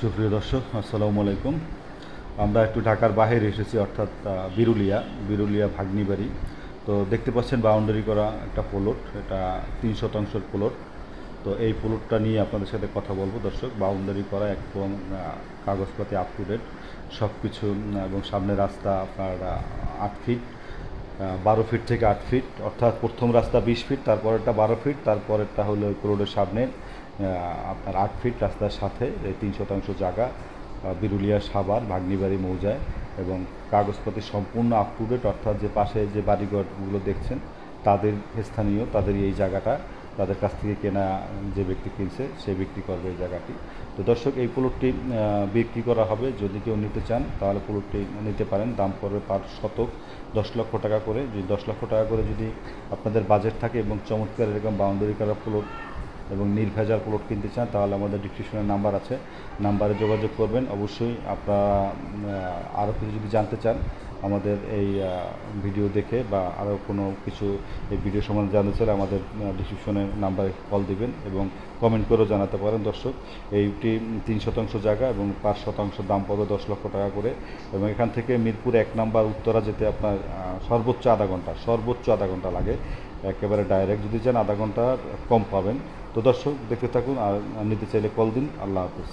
সুপ্রিয় দর্শক, আসসালামু আলাইকুম। আমরা একটু ঢাকার বাইরে এসেছি, অর্থাৎ বিরুলিয়া ভাগ্নিবাড়ি। তো দেখতে পাচ্ছেন বাউন্ডারি করা একটা প্লট, এটা 3 শতাংশের প্লট। তো এই প্লটটা নিয়ে আপনাদের সাথে কথা বলবো। দর্শক, বাউন্ডারি করা একদম কাগজপাতি আপ টু ডেট সব কিছু, এবং সামনে রাস্তা আপনার 8 ফিট, 12 ফিট থেকে 8 ফিট, অর্থাৎ প্রথম রাস্তা 20 ফিট, তারপরেরটা 12 ফিট, তারপরেরটা হলো রোডের সামনে আপনার 8 ফিট রাস্তার সাথে। এই 3 শতাংশ জায়গা বিরুলিয়া সাভার ভাগ্নিবাড়ি মৌজায়, এবং কাগজপত্র সম্পূর্ণ আপ টু ডেট, অর্থাৎ যে পাশে যে বাড়িঘরগুলো দেখছেন তাদের স্থানীয়, তাদের এই জায়গাটা তাদের কাছ থেকে কেনা, যে ব্যক্তি কিনছে সে বিক্রি করবে এই জায়গাটি। তো দর্শক, এই প্লটটি বিক্রি করা হবে। যদি কেউ নিতে চান তাহলে প্লটটি নিতে পারেন। দাম পড়বে পার শতক 10 লক্ষ টাকা করে। যদি 10 লক্ষ টাকা করে যদি আপনাদের বাজেট থাকে এবং চমৎকার এরকম বাউন্ডারি করা প্লট এবং নির্ভেজাল প্লট কিনতে চান, তাহলে আমাদের ডিসক্রিপশনে নাম্বার আছে, নাম্বারে যোগাযোগ করবেন। অবশ্যই আপনারা আরও কিছু যদি জানতে চান আমাদের এই ভিডিও দেখে, বা আরও কোনো কিছু এই ভিডিও সম্বন্ধে জানতে চাইলে আমাদের ডিসক্রিপশনে নাম্বারে কল দিবেন এবং কমেন্ট করেও জানাতে পারেন। দর্শক, এইটি 3 শতাংশ জায়গা এবং 5 শতাংশ দাম পড়বে 10 লক্ষ টাকা করে। এবং এখান থেকে মিরপুর 1 নম্বর উত্তরা যেতে আপনার সর্বোচ্চ আধা ঘন্টা লাগে। একেবারে ডাইরেক্ট যদি চান আধা ঘন্টার কম পাবেন। তো দর্শক, দেখতে থাকুন, আর নিতে চাইলে কল দিন। আল্লাহ হাফিজ।